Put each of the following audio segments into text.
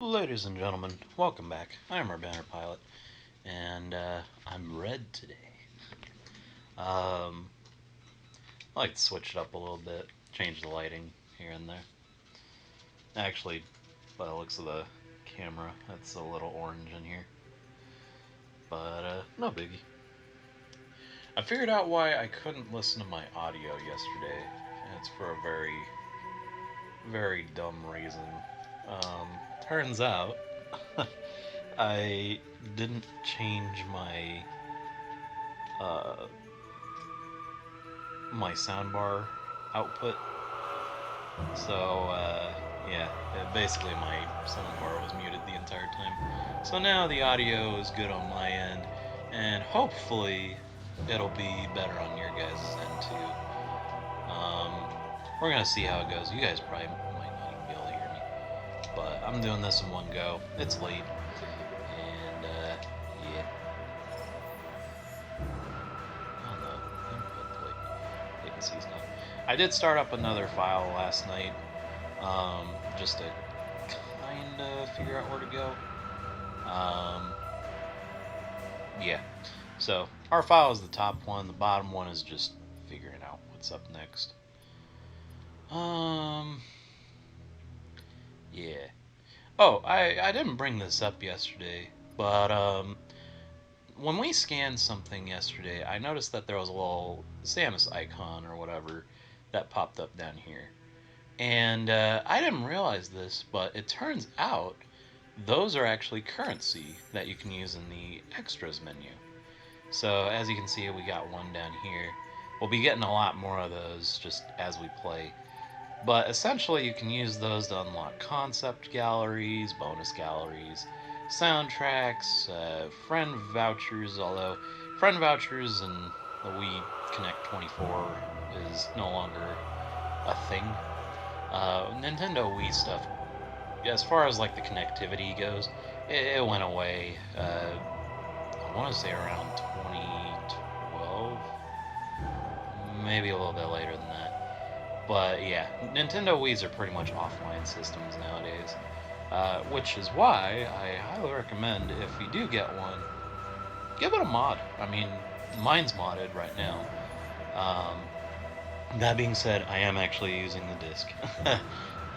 Ladies and gentlemen, welcome back. I'm our banner pilot, and I'm red today. Um, I like to switch it up a little bit, change the lighting here and there. Actually, by the looks of the camera, that's a little orange in here, but no biggie. I figured out why I couldn't listen to my audio yesterday, and it's for a very, very dumb reason. Um, Turns out I didn't change uh, my soundbar output. So yeah, basically my soundbar was muted the entire time. So now the audio is good on my end, and hopefully it'll be better on your guys' end too. Um, we're gonna see how it goes. You guys probably might not even be able to hear me, but I'm doing this in one go. It's late, and yeah. On the input latency's not. I did start up another file last night, just to kind of figure out where to go. Yeah. So our file is the top one. The bottom one is just figuring out what's up next. Um. Yeah. Oh, I didn't bring this up yesterday, but when we scanned something yesterday, I noticed that there was a little Samus icon or whatever that popped up down here. And I didn't realize this, but it turns out those are actually currency that you can use in the extras menu. So as you can see, we got one down here. We'll be getting a lot more of those just as we play. But essentially, you can use those to unlock concept galleries, bonus galleries, soundtracks, friend vouchers, although friend vouchers and the Wii Connect 24 is no longer a thing. Nintendo Wii stuff, as far as like the connectivity goes, it went away. I want to say around 2012, maybe a little bit later than that. But yeah, Nintendo Wii's are pretty much offline systems nowadays, which is why I highly recommend if you do get one, give it a mod. I mean, mine's modded right now. That being said, I am actually using the disc.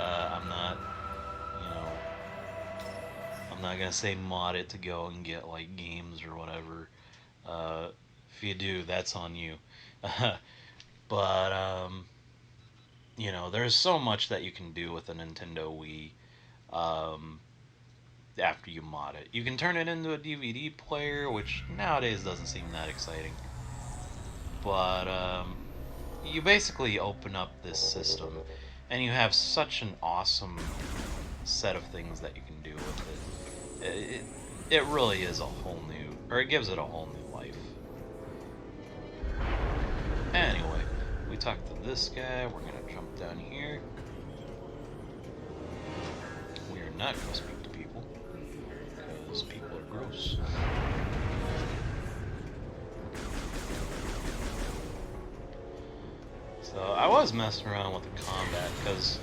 I'm not, you know, I'm not gonna say mod it to go and get like games or whatever. If you do, that's on you. But there's so much that you can do with a Nintendo Wii. Um, After you mod it, you can turn it into a DVD player, which nowadays doesn't seem that exciting. But you basically open up this system, and you have such an awesome set of things that you can do with it. It really is a whole new, or it gives it a whole new life. Anyway, we talked to this guy. We're gonna jump down here. We are not gonna speak to people because people are gross. So I was messing around with the combat because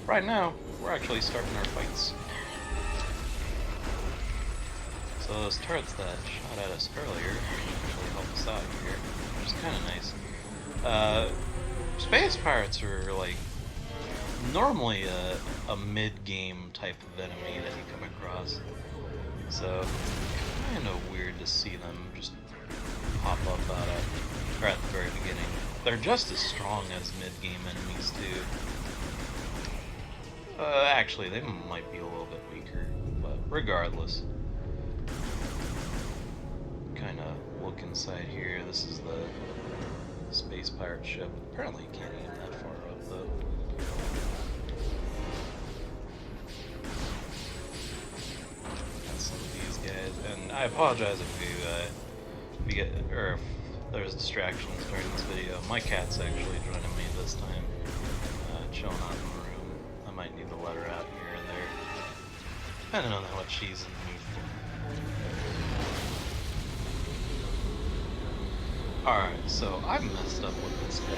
right now we're actually starting our fights. So those turrets that shot at us earlier actually helped us out here, which is kind of nice. Space pirates are like normally a mid-game type of enemy that you come across. So kind of weird to see them just pop up or at the very beginning. They're just as strong as mid-game enemies too. Actually, they might be a little bit weaker, but regardless. Kind of look inside here. This is the space pirate ship. Apparently, you can't aim that far up though. Got some of these guys, and I apologize if you get or if there's distractions during this video. My cat's actually joining me this time, chilling out in the room. I might need to let her out here and there, depending on what she's in the mood for. Alright, so I messed up with this guy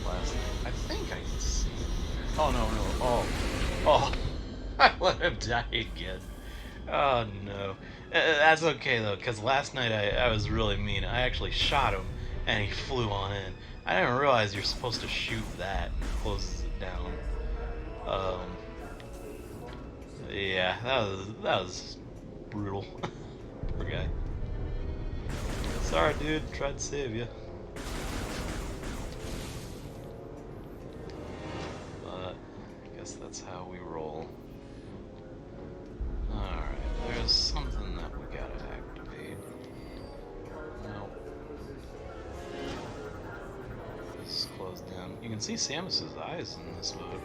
last night. I think I can see him. Oh, no. Oh. I let him die again. Oh no. That's okay though, because last night I was really mean. I actually shot him and he flew on in. I didn't realize you're supposed to shoot that and it closes it down. Um, yeah, that was brutal. Poor guy. Sorry, dude. Tried to save you. But I guess that's how we roll. Alright, there's something that we gotta activate. Nope. This is closed down. You can see Samus's eyes in this mode.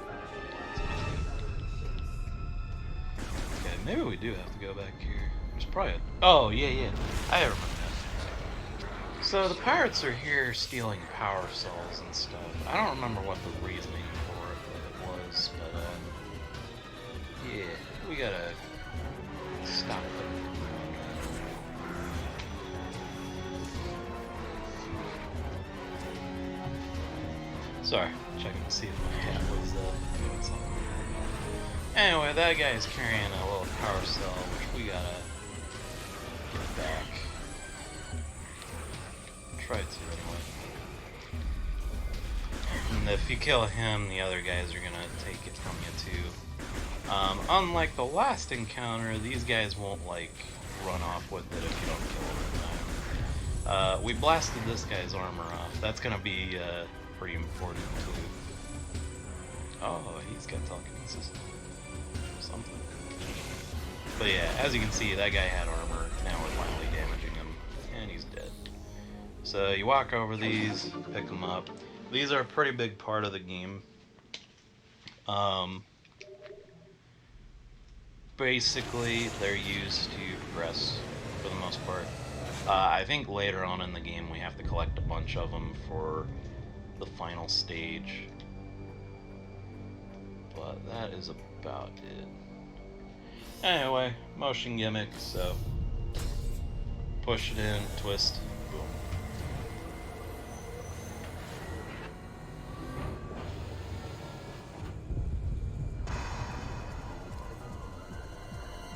Okay, maybe we do have to go back here. There's probably a... Oh, yeah. I remember that. So the pirates are here stealing power cells and stuff. I don't remember what the reasoning for it was, but yeah, we gotta stop them. Sorry, checking to see if my cat was doing something. Anyway, that guy is carrying a little power cell, which we gotta get back. Try to, anyway. And if you kill him, the other guys are gonna take it from you too. Unlike the last encounter, these guys won't like run off with it if you don't kill them in time. We blasted this guy's armor off. That's gonna be pretty important too. Oh, he's got telekinesis. Something. But yeah, as you can see, that guy had armor. Now we're finally damaging him, and he's dead. So you walk over these, pick them up. These are a pretty big part of the game. Basically, they're used to progress for the most part. I think later on in the game we have to collect a bunch of them for the final stage. But that is about it. Anyway, motion gimmick, so push it in, twist, boom.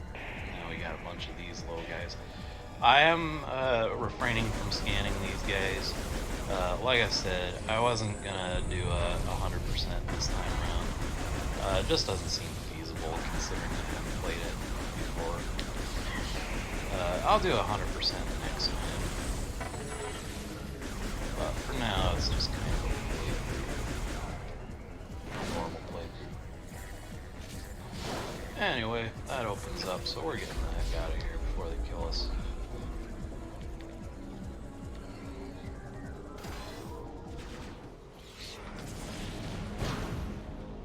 Now we got a bunch of these little guys. I am refraining from scanning these guys. Like I said, I wasn't gonna do 100% this time around. It just doesn't seem feasible considering I haven't played it before. I'll do 100% next time. But for now, it's just kind of a normal play. Anyway, that opens up, so we're getting the heck out of here before they kill us.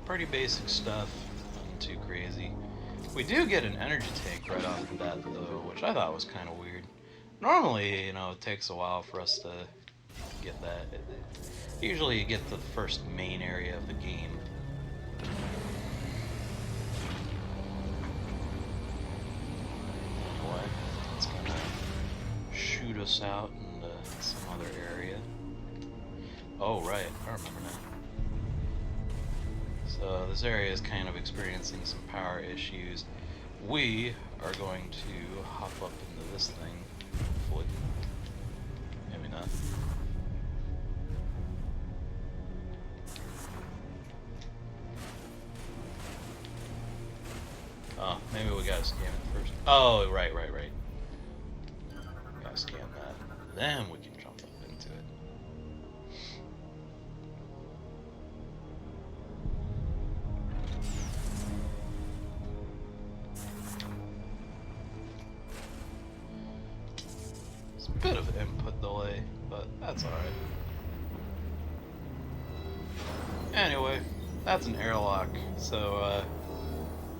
Pretty basic stuff, nothing too crazy. We do get an energy tank right off the bat though, which I thought was kind of weird. Normally, you know, it takes a while for us to get that. Usually you get to the first main area of the game. Anyway, it's gonna shoot us out into some other area. Oh right, I remember now. So this area is kind of experiencing some power issues. We are going to hop up into this thing, hopefully. Maybe not. Oh, maybe we gotta scan it first. Oh, right. Gotta scan that. Then we can jump up into it. Bit of input delay, but that's alright. Anyway, that's an airlock, so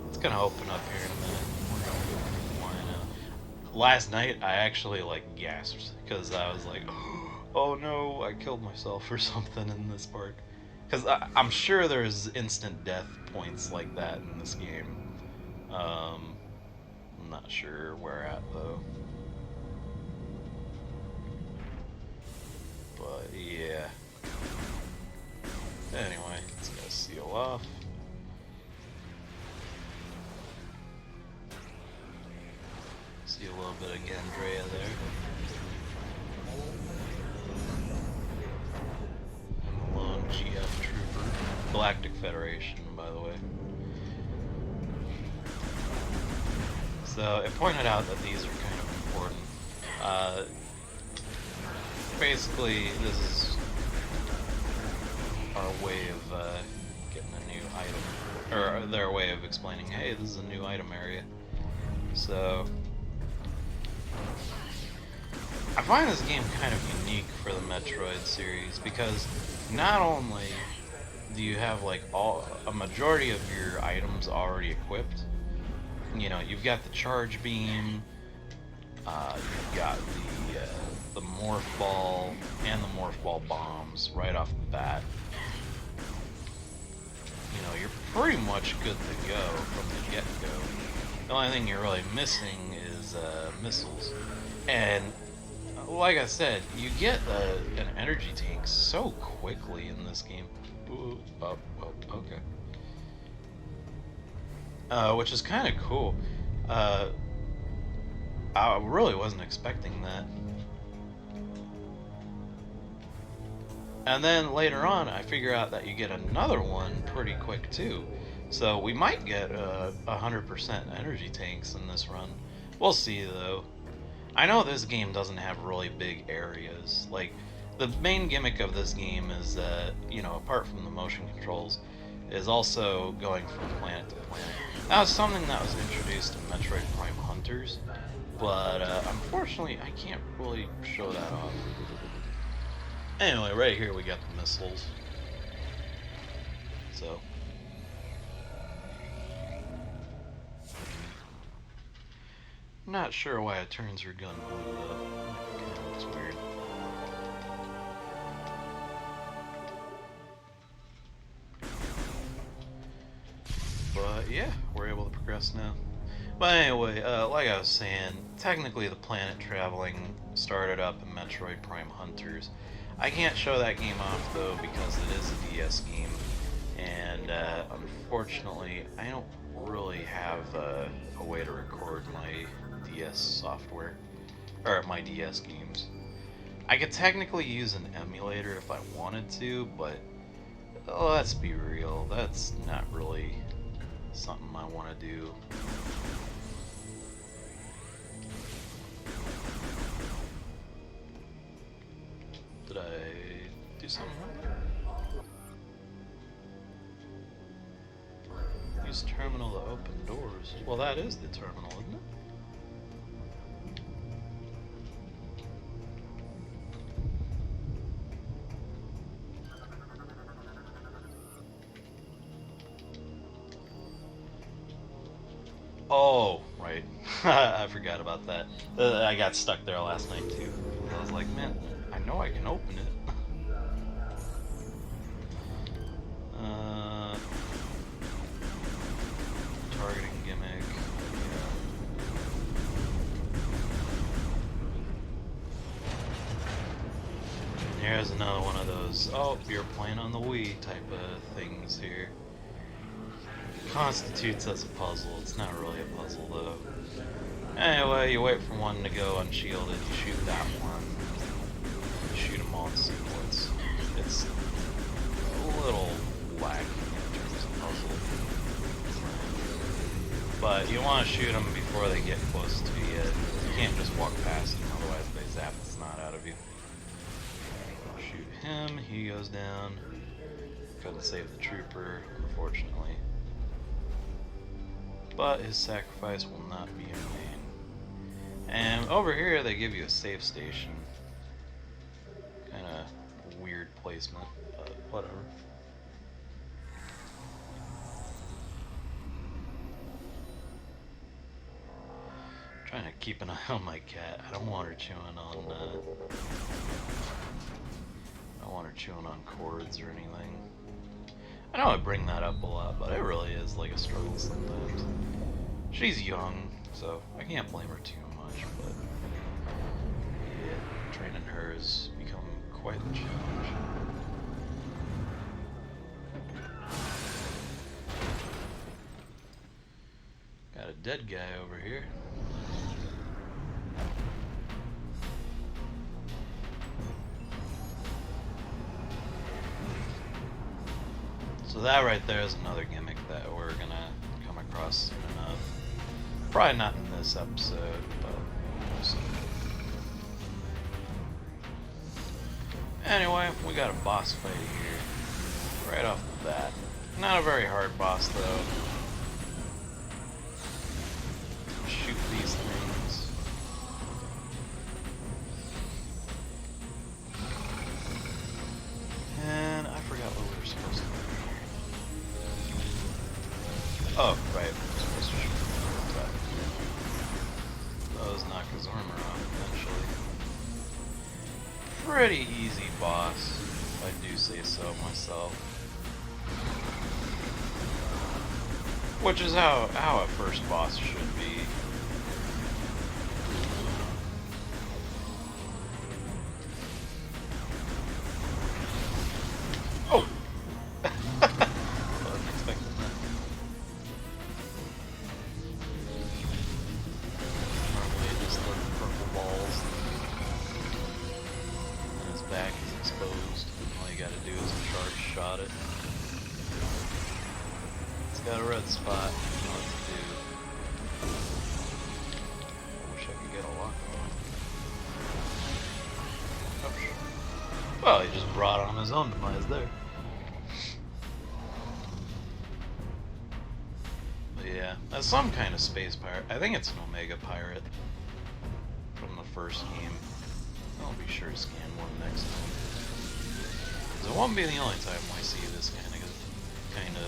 it's gonna open up here in a minute. We're gonna go flying out. Last night I actually like gasped because I was like, oh no, I killed myself or something in this part. Because I'm sure there's instant death points like that in this game. I'm not sure where at though. But yeah. Anyway, it's gonna seal off. bit of Gandrea there. And the lone GF trooper. Galactic Federation, by the way. So it pointed out that these are kind of important. Basically, this is our way of getting a new item, or their way of explaining, hey, this is a new item area. So I find this game kind of unique for the Metroid series because not only do you have like a majority of your items already equipped. You know, you've got the charge beam, you've got the morph ball and the morph ball bombs right off the bat. You know, you're pretty much good to go from the get-go. The only thing you're really missing is missiles. And like I said, you get an energy tank so quickly in this game. Ooh, oh, okay. Which is kind of cool. I really wasn't expecting that. And then later on, I figure out that you get another one pretty quick too. So we might get 100% energy tanks in this run. We'll see though. I know this game doesn't have really big areas. Like, the main gimmick of this game is that, you know, apart from the motion controls, is also going from planet to planet. That was something that was introduced in Metroid Prime Hunters, but unfortunately I can't really show that off. Anyway, right here we got the missiles. So not sure why it turns your gun blue up. It looks weird. But yeah, we're able to progress now. But anyway, like I was saying, technically the planet traveling started up in Metroid Prime Hunters. I can't show that game off though because it is a DS game, and unfortunately I don't really have a way to record my DS software, or my DS games. I could technically use an emulator if I wanted to, but let's be real, that's not really something I want to do. Did I do something wrong? Use terminal to open doors. Well, that is the terminal, isn't it? Oh, right. I forgot about that. I got stuck there last night too. I was like, man, I know I can open it. Targeting gimmick. Yeah. Here's another one of those, oh, you're playing on the Wii type of things here. Constitutes as a puzzle. It's not really a puzzle though. Anyway, you wait for one to go unshielded, you shoot that one. You shoot them all in sequence. It's a little laggy in terms of puzzle. But you want to shoot them before they get close to you. You can't just walk past them, otherwise they zap the snot out of you. Shoot him, he goes down. Couldn't save the trooper, unfortunately. But his sacrifice will not be in vain. And over here they give you a save station. Kinda weird placement, but whatever. Trying to keep an eye on my cat. I don't want her chewing on cords or anything. I know I bring that up a lot, but it really is like a struggle sometimes. She's young, so I can't blame her too much, but yeah, training her has become quite the challenge. Got a dead guy over here. So that right there is another gimmick that we're gonna come across soon enough. Probably not in this episode, but we'll see. Anyway, we got a boss fight here, right off the bat. Not a very hard boss though. Shoot these things. And I forgot what we were supposed to do. Oh, right, we're supposed to shoot that. Those knock his armor off eventually. Pretty easy boss, if I do say so myself. Which is how a first boss should be. Oh! Wasn't expecting that. Normally just the purple balls. And his back is exposed. All you gotta do is charge shot it. It's got a red spot. I don't know what to do. I wish I could get a lock on. Oh, well, he just brought on his own demise there. But yeah, that's some kind of space pirate. I think it's an Omega pirate from the first game. I'll be sure to scan one next time. Because it won't be the only time I see this kind of enemy.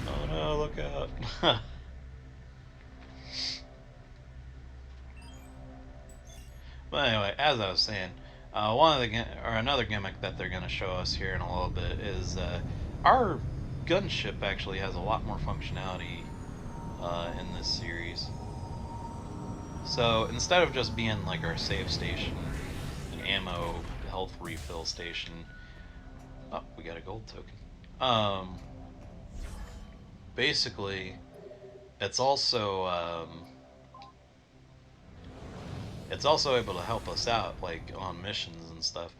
Oh no, look out. But anyway, as I was saying, another gimmick that they're going to show us here in a little bit is our gunship actually has a lot more functionality in this series. So instead of just being like our save station, an ammo health refill station, oh, we got a gold token. Basically, it's also able to help us out, like on missions and stuff.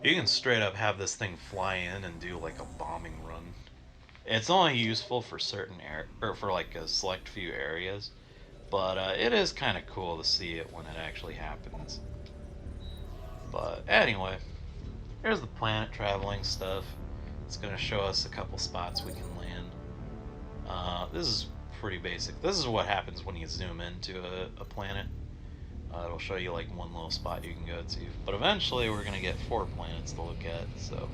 You can straight up have this thing fly in and do like a bombing run. It's only useful for certain or for like a select few areas, but it is kind of cool to see it when it actually happens. But anyway, here's the planet traveling stuff. It's gonna show us a couple spots we can land. This is pretty basic. This is what happens when you zoom into a planet. It'll show you like one little spot you can go to. But eventually we're going to get 4 planets to look at, so...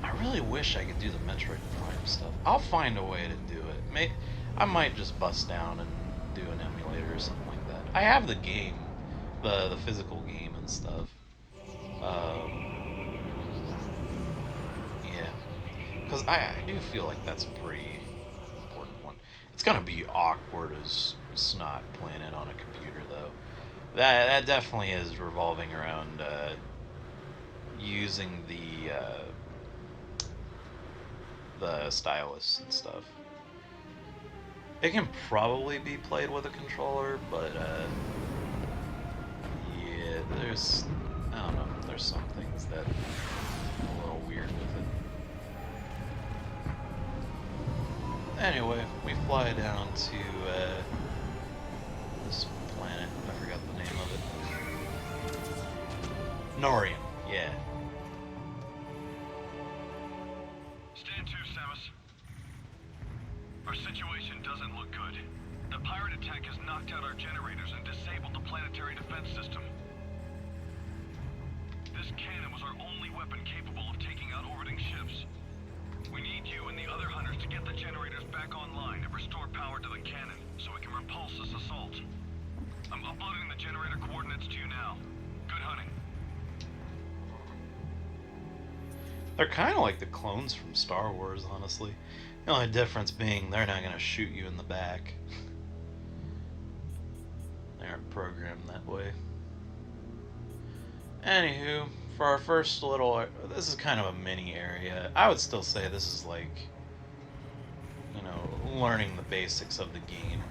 I really wish I could do the Metroid Prime stuff. I'll find a way to do it. I might just bust down and do an emulator or something like that. I have the game, the physical game and stuff. Yeah. Because I do feel like that's a pretty important one. It's going to be awkward as snot playing it on a computer, though. That definitely is revolving around using the stylus and stuff. It can probably be played with a controller, but yeah, I don't know, there's some things that are a little weird with it. Anyway, we fly down to this planet. I forgot the name of it. Norium, yeah. Stand to, Samus. Our situation doesn't look good. The pirate attack has knocked out our generators and disabled the planetary defense system. This cannon was our only weapon capable of taking out orbiting ships. We need you and the other hunters to get the generators back online and restore power to the cannon so we can repulse this assault. I'm uploading the generator coordinates to you now. Good hunting. They're kind of like the clones from Star Wars, honestly. The only difference being they're not going to shoot you in the back. They aren't programmed that way. Anywho, for our first little, this is kind of a mini area. I would still say this is like, you know, learning the basics of the game.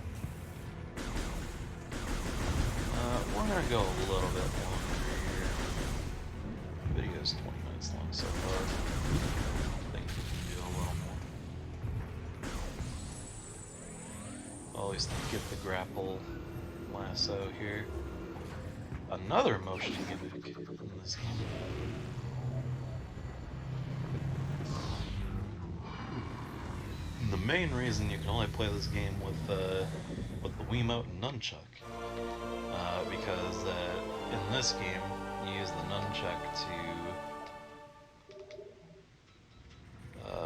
We're gonna go a little bit longer here. The video's 20 minutes long so far. I think we can do a little more. I'll at least get the grapple lasso here. Another motion gimmick in this game. The main reason you can only play this game with the Wiimote and nunchuck, because in this game you use the nunchuck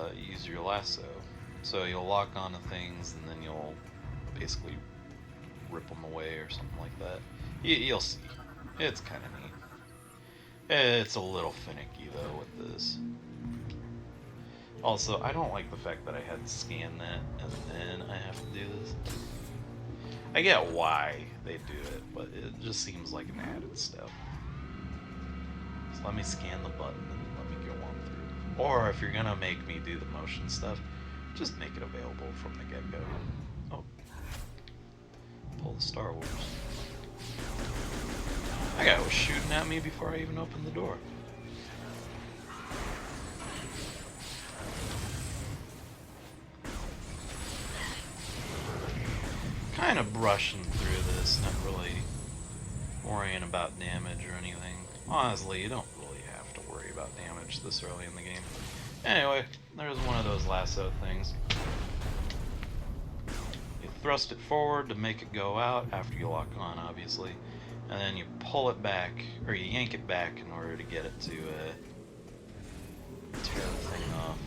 to use your lasso. So you'll lock onto things and then you'll basically rip them away or something like that. You'll see. It's kind of neat. It's a little finicky though with this. Also, I don't like the fact that I had to scan that and then I have to do this. I get why they do it, but it just seems like an added step. So let me scan the button and let me go on through. Or if you're gonna make me do the motion stuff, just make it available from the get-go. Oh. Pull the Star Wars. That guy was shooting at me before I even opened the door. Kind of brushing through this, not really worrying about damage or anything. Honestly, you don't really have to worry about damage this early in the game. Anyway, there's one of those lasso things. You thrust it forward to make it go out after you lock on, obviously. And then you pull it back, or you yank it back in order to get it to tear the thing off.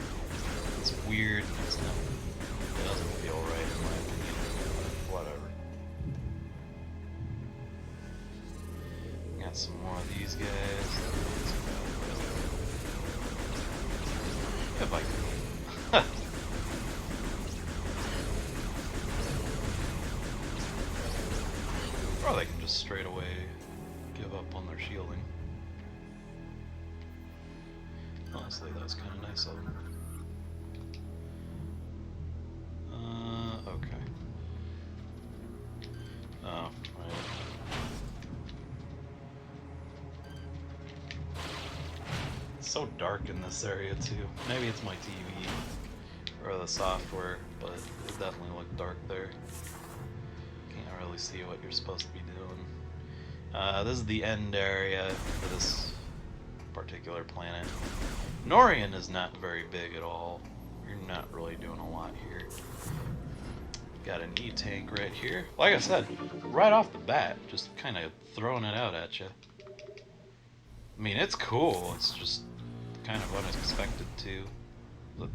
It's weird, it's not, it doesn't feel right in my opinion, but whatever. Got some more of these guys. If I can. Or they can just straight away give up on their shielding. Honestly, that was kind of nice of them. Okay. Oh, right. It's so dark in this area too. Maybe it's my TV or the software, but it definitely looked dark there. Can't really see what you're supposed to be doing. This is the end area for this particular planet. Norian is not very big at all. You're not really doing a lot here. Got an E-tank right here. Like I said, right off the bat, just kind of throwing it out at you. I mean, it's cool. It's just kind of unexpected too. Look.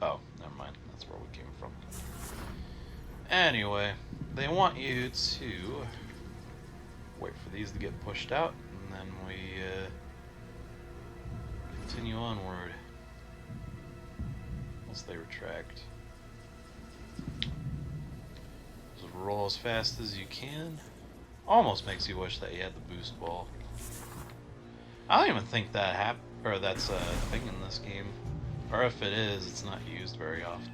Oh, never mind. That's where we came from. Anyway, they want you to wait for these to get pushed out, and then we continue onward. Once they retract. Just roll as fast as you can. Almost makes you wish that you had the boost ball. I don't even think that that's a thing in this game. Or if it is, it's not used very often.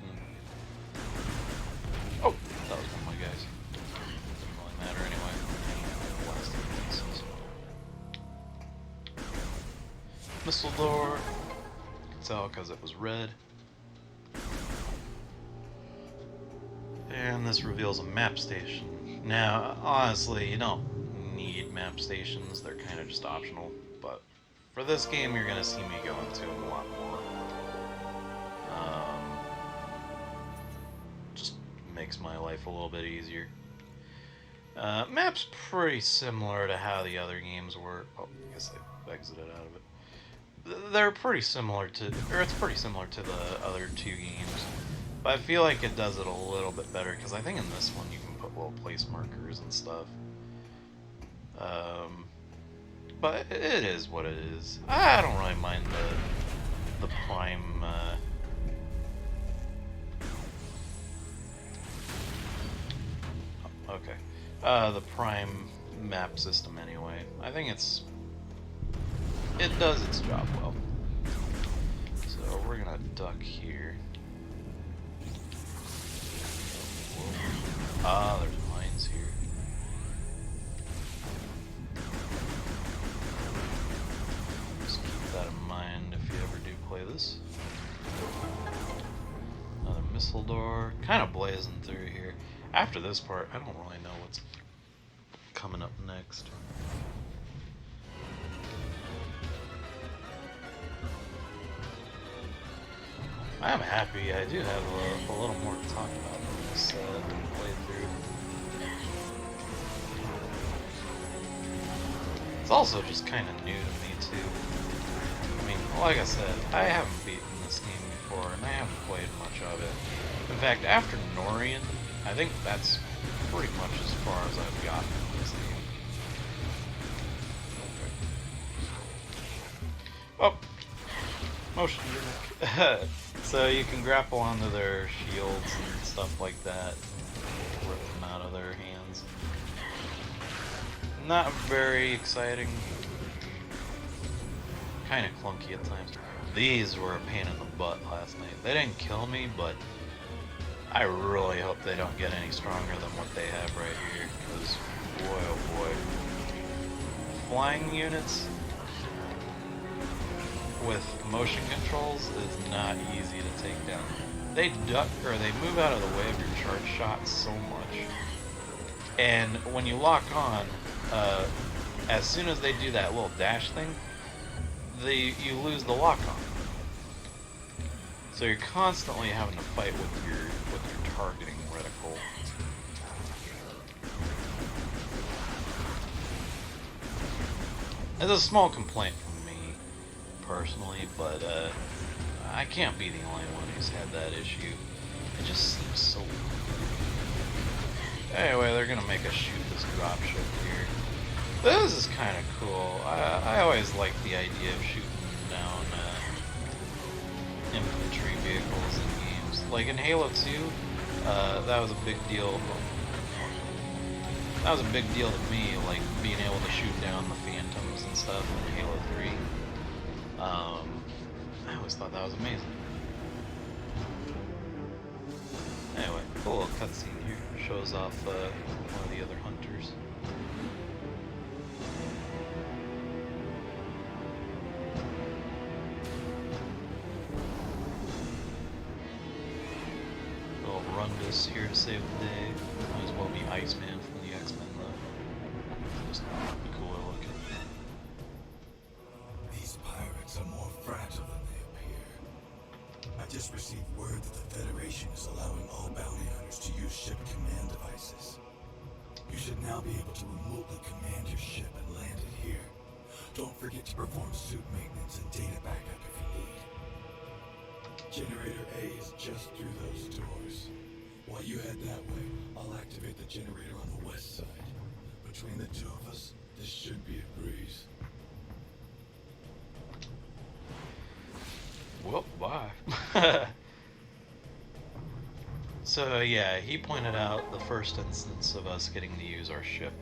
Oh, that was one of my guys. Doesn't really matter anyway. Missile door. You can tell because it was red. And this reveals a map station. Now, honestly, you don't need map stations. They're kind of just optional. But for this game, you're going to see me go into them a lot more. Just makes my life a little bit easier. Map's pretty similar to how the other games were. Oh, I guess I exited out of it. They're pretty similar to, or it's pretty similar to the other two games. But I feel like it does it a little bit better, because I think in this one you can put little place markers and stuff. But it is what it is. I don't really mind the Prime, the Prime map system anyway. I think it's it does its job well. So we're gonna duck here. Whoa. Ah, there's mines here. Just keep that in mind if you ever do play this. Another missile door. Kind of blazing through here. After this part, I don't really know what's coming up next. I'm happy I do have a little more to talk about in this playthrough. It's also just kind of new to me too. I mean, like I said, I haven't beaten this game before, and I haven't played much of it. In fact, after Norian, I think that's pretty much as far as I've gotten in this game. Okay. Oh! Motion gimmick. So you can grapple onto their shields and stuff like that, and rip them out of their hands. Not very exciting. Kind of clunky at times. These were a pain in the butt last night. They didn't kill me, but I really hope they don't get any stronger than what they have right here, because boy oh boy. Flying units with motion controls is not easy to take down. They duck, or they move out of the way of your charge shots so much. And when you lock on, as soon as they do that little dash thing, you lose the lock on. So you're constantly having to fight with your targeting reticle. It's a small complaint from me, personally, but I can't be the only one who's had that issue. It just seems so weird. Anyway, they're gonna make us shoot this dropship here. This is kind of cool. I always like the idea of shooting down infantry vehicles in games. Like in Halo 2, that was a big deal. That was a big deal to me, like being able to shoot down the Phantoms and stuff in Halo 3. I always thought that was amazing. Anyway, cool little cutscene here. Shows off one of the other hunters. Little Rundus here to save the day. Might as well be Iceman from the X-Men though. Just cooler looking. These pirates are more fragile than they appear. I just received word that the Federation is allowing all bounty hunters to use ship command devices. You should now be able to remotely command your ship and land it here. Don't forget to perform suit maintenance and data backup if you need. Generator A is just through those doors. While you head that way, I'll activate the generator on the west side. Between the two of us, this should be a breeze. Well, bye. So yeah, he pointed out the first instance of us getting to use our ship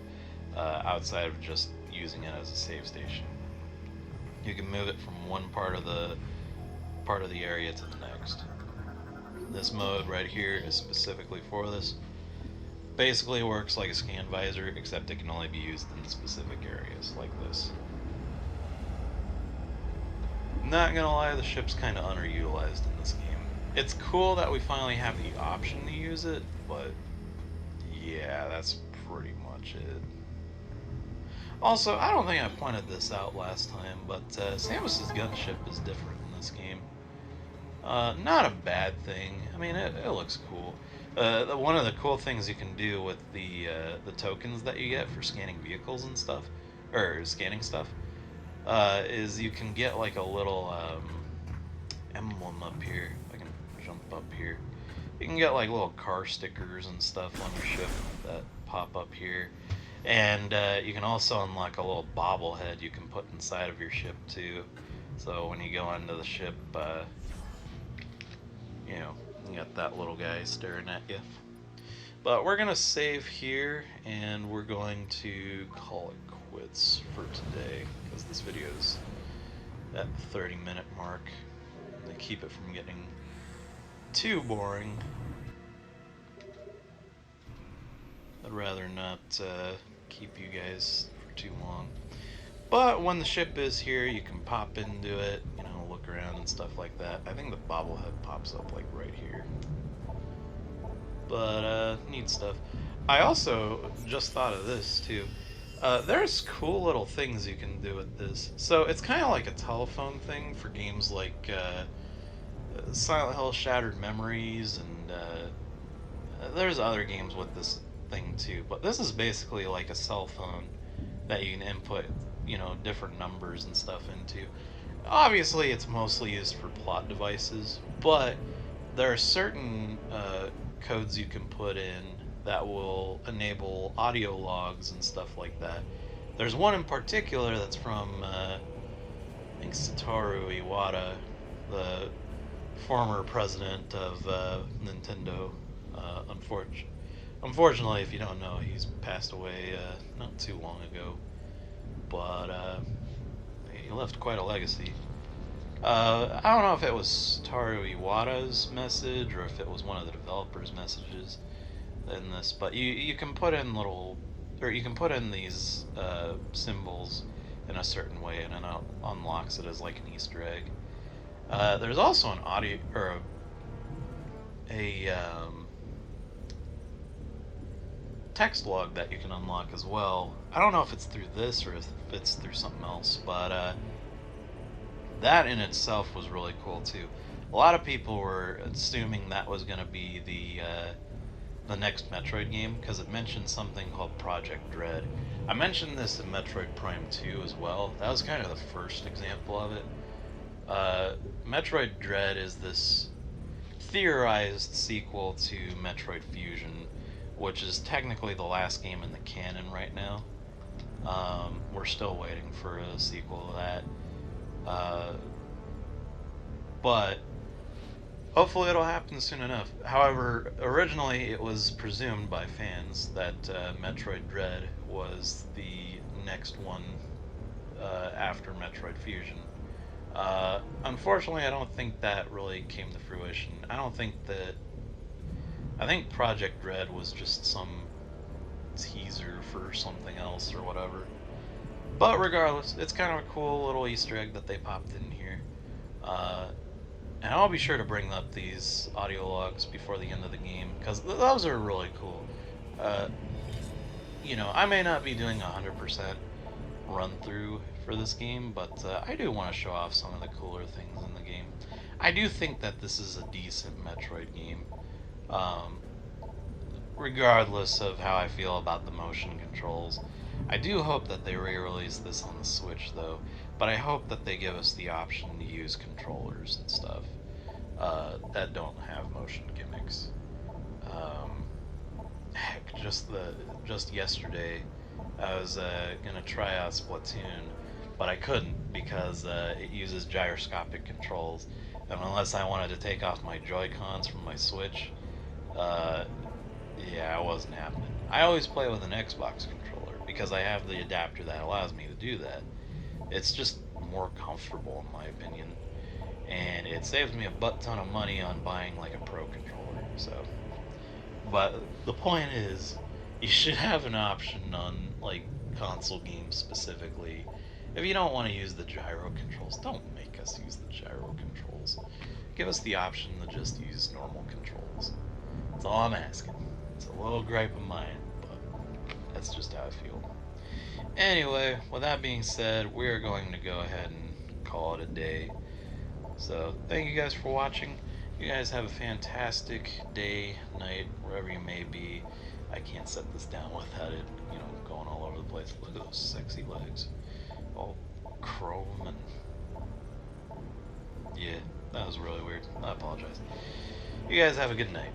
outside of just using it as a save station. You can move it from one part of the area to the next. This mode right here is specifically for this. Basically it works like a scan visor, except it can only be used in specific areas like this. Not gonna lie, the ship's kind of underutilized in this game. It's cool that we finally have the option to use it, but yeah, that's pretty much it. Also, I don't think I pointed this out last time, but Samus's gunship is different in this game. Not a bad thing. I mean, it looks cool. One of the cool things you can do with the tokens that you get for scanning vehicles and stuff, or scanning stuff, is you can get like a little emblem up here. If I can jump up here. You can get like little car stickers and stuff on your ship that pop up here. And you can also unlock a little bobblehead you can put inside of your ship too. So when you go into the ship, you know, you got that little guy staring at you. But we're gonna save here, and we're going to call it quits for today, because this video is at the 30-minute mark. They keep it from getting too boring. I'd rather not keep you guys for too long. But when the ship is here, you can pop into it, you know, look around and stuff like that. I think the bobblehead pops up like right here. But neat stuff. I also just thought of this too. There's cool little things you can do with this. So it's kind of like a telephone thing for games like Silent Hill Shattered Memories, and there's other games with this thing too. But this is basically like a cell phone that you can input, you know, different numbers and stuff into. Obviously, it's mostly used for plot devices, but there are certain codes you can put in that will enable audio logs and stuff like that. There's one in particular that's from, I think, Satoru Iwata, the former president of Nintendo. Unfortunately, if you don't know, he's passed away not too long ago. But he left quite a legacy. I don't know if it was Satoru Iwata's message or if it was one of the developers' messages in this, but you can put in you can put in these symbols in a certain way, and it unlocks it as like an Easter egg. There's also an audio or a text log that you can unlock as well. I don't know if it's through this or if it's through something else, but that in itself was really cool too. A lot of people were assuming that was going to be the next Metroid game because it mentioned something called Project Dread. I mentioned this in Metroid Prime 2 as well. That was kind of the first example of it. Metroid Dread is this theorized sequel to Metroid Fusion, which is technically the last game in the canon right now. We're still waiting for a sequel to that. But hopefully it'll happen soon enough. However, originally it was presumed by fans that Metroid Dread was the next one after Metroid Fusion. Unfortunately, I don't think that really came to fruition. I think Project Dread was just some teaser for something else or whatever. But regardless, it's kind of a cool little Easter egg that they popped in here. And I'll be sure to bring up these audio logs before the end of the game, because those are really cool. You know, I may not be doing a 100% run through for this game, but I do want to show off some of the cooler things in the game. I do think that this is a decent Metroid game, regardless of how I feel about the motion controls. I do hope that they re-release this on the Switch though, but I hope that they give us the option to use controllers and stuff that don't have motion gimmicks. Heck, just yesterday I was gonna try out Splatoon, but I couldn't because it uses gyroscopic controls, and unless I wanted to take off my Joy-Cons from my Switch, yeah, it wasn't happening. I always play with an Xbox controller because I have the adapter that allows me to do that. It's just more comfortable in my opinion, and it saves me a butt ton of money on buying like a pro controller. So, but the point is, you should have an option on like console games specifically. If you don't want to use the gyro controls, don't make us use the gyro controls. Give us the option to just use normal controls. That's all I'm asking. It's a little gripe of mine, but that's just how I feel. Anyway, with that being said, we're going to go ahead and call it a day. So, thank you guys for watching. You guys have a fantastic day, night, wherever you may be. I can't set this down without it, you know, going all over the place. Look at those sexy legs. All chrome and... yeah, that was really weird. I apologize. You guys have a good night.